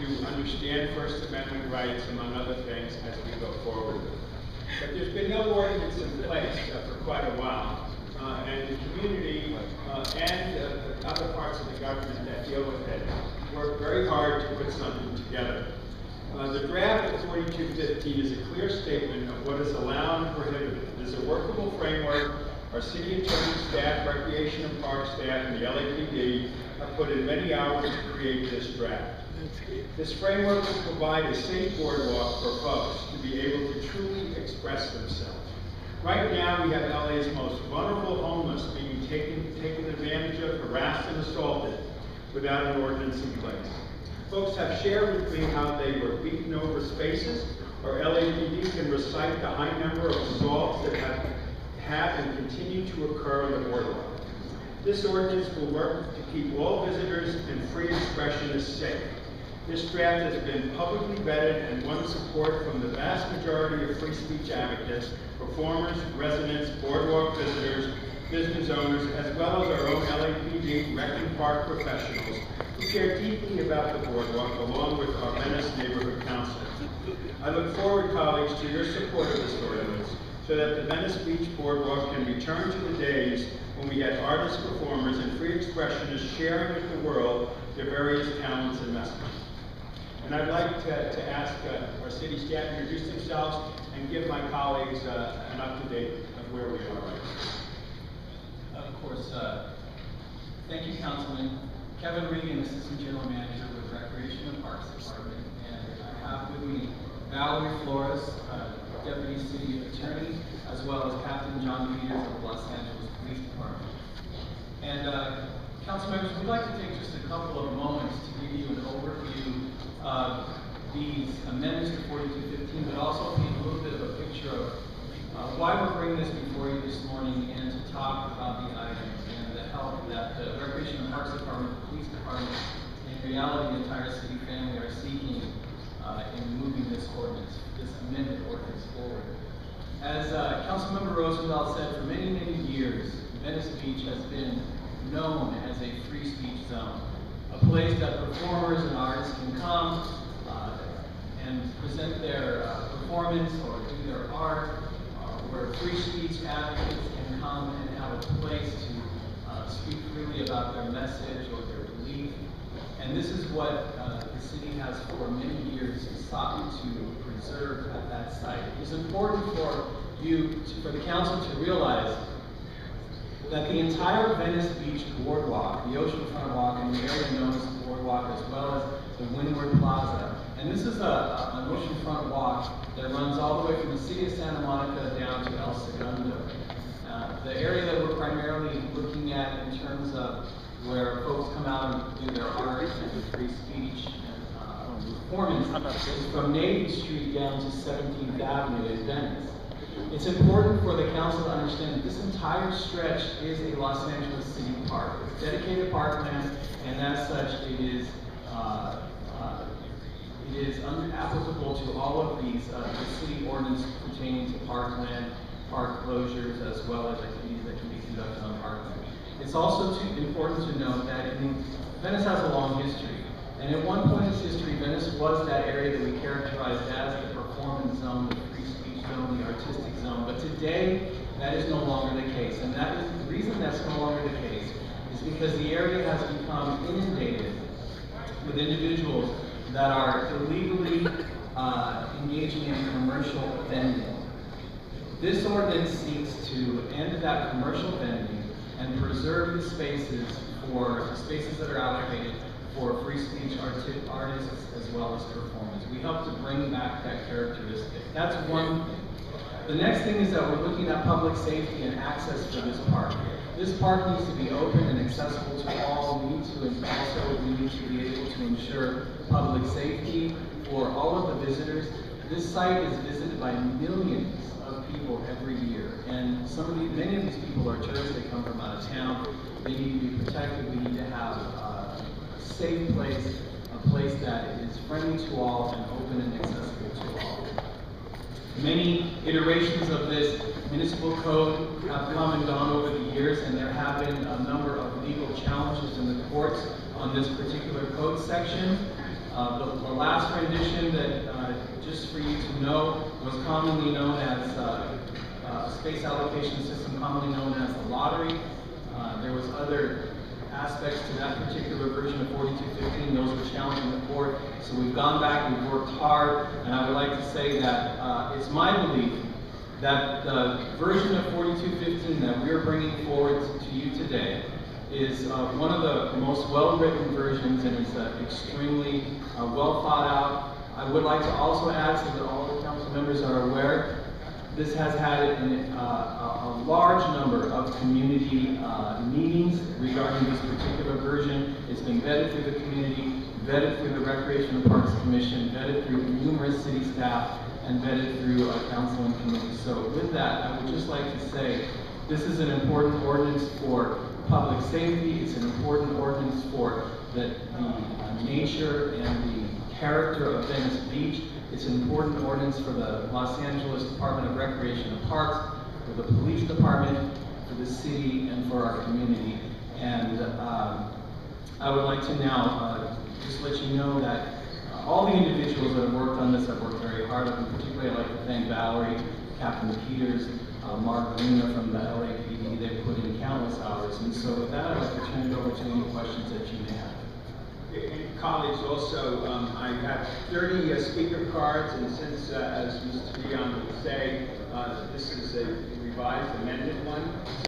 to understand First Amendment rights, among other things, as we go forward. But there's been no ordinance in place for quite a while, and the community and other parts of the government that deal with it work very hard to put something together. The draft of 4215 is a clear statement of what is allowed and prohibited. It is a workable framework. Our city attorney staff, recreation and park staff, and the LAPD have put in many hours to create this draft. This framework will provide a safe boardwalk for folks to be able to truly express themselves. Right now, we have LA's most vulnerable homeless being taken advantage of, harassed, and assaulted without an ordinance in place. Folks have shared with me how they were beaten over spaces, or LAPD can recite the high number of assaults that have and continue to occur on the boardwalk. This ordinance will work to keep all visitors and free expressionists safe. This draft has been publicly vetted and won support from the vast majority of free speech advocates, performers, residents, boardwalk visitors, business owners, as well as our own LAPD rec and park professionals who care deeply about the boardwalk, along with our Venice Neighborhood Council. I look forward, colleagues, to your support of this ordinance so that the Venice Beach Boardwalk can return to the days when we had artists, performers, and free expressionists sharing with the world their various talents and messages. And I'd like to ask our city staff to introduce themselves and give my colleagues an up-to-date of where we are right now. Of course, thank you, Councilman. Kevin Regan, Assistant General Manager with Recreation and Parks Department, and I have with me Valerie Flores, Deputy City Attorney, as well as Captain John Peters of the Los Angeles Police Department. And council members, we'd like to take just a couple of moments to give you an overview of these amendments to 4215, but also paint a little bit of a picture of why we're bringing this before you this morning, and to talk about the items and the help that the Recreation and Parks Department, the Police Department, and in reality the entire city family are seeking in moving this ordinance, this amended ordinance forward. As Councilmember Rosendahl said, for many, many years, Venice Beach has been known as a free speech zone, a place that performers and artists can come and present their performance or do their art, where free speech advocates can come and have a place to speak freely about their message or their belief. And this is what the city has for many years sought to preserve at that site. It's important for for the council to realize that the entire Venice Beach boardwalk, the oceanfront walk, and the area known as the boardwalk, as well as the Windward Plaza, and this is an oceanfront walk that runs all the way from the city of Santa Monica down to El Segundo. The area that we're primarily looking at in terms of where folks come out and do their art and free speech and performance is from Navy Street down to 17th Avenue in Venice. It's important for the council to understand that this entire stretch is a Los Angeles City park. It's dedicated parkland, and as such, it is applicable to all of these the city ordinance pertaining to parkland, park closures, as well as activities that can be conducted on parkland. It's also important to note that Venice has a long history, and at one point in its history, Venice was that area that we characterized as the performance zone, the free speech zone, the artistic zone. But today, that is no longer the case, and that is the reason that's no longer the case is because the area has become inundated with individuals that are illegally engaging in commercial vending. This ordinance seeks to end that commercial vending and preserve the spaces that are allocated for free speech artists as well as performers. We help to bring back that characteristic. That's one thing. The next thing is that we're looking at public safety and access for this park. This park needs to be open and accessible to all. We need to be able to ensure public safety for all of the visitors. This site is visited by millions of people every year, and many of these people are tourists. They come from out of town. They need to be protected. We need to have a safe place, a place that is friendly to all and open and accessible to all. Many iterations of this municipal code have come and gone over the years, and there have been a number of legal challenges in the courts on this particular code section. The last rendition that, just for you to know, was commonly known as space allocation system, commonly known as the lottery. There was other aspects to that particular version of 4215. Those were challenged in the court. So we've gone back, we've worked hard, and I would like to say that it's my belief that the version of 4215 that we're bringing forward to you today is one of the most well-written versions, and it's extremely well thought out. I would like to also add, so that all the council members are aware, this has had a large number of community meetings regarding this particular version. It's been vetted through the community, vetted through the Recreation and Parks Commission, vetted through numerous city staff, and vetted through council and committee. So with that, I would just like to say, this is an important ordinance for public safety. It's an important ordinance for the nature and the character of Venice Beach. It's an important ordinance for the Los Angeles Department of Recreation and Parks, for the police department, for the city, and for our community. And I would like to now just let you know that all the individuals that have worked on this have worked very hard. And particularly, I'd like to thank Valerie, Captain Peters, Mark Luna from the LAPD. They've put in countless hours. And so with that, I'd like to turn it over to any questions that you may have. And colleagues, also, I have 30 speaker cards, and since, as Mr. Dion would say, this is a revised amended one.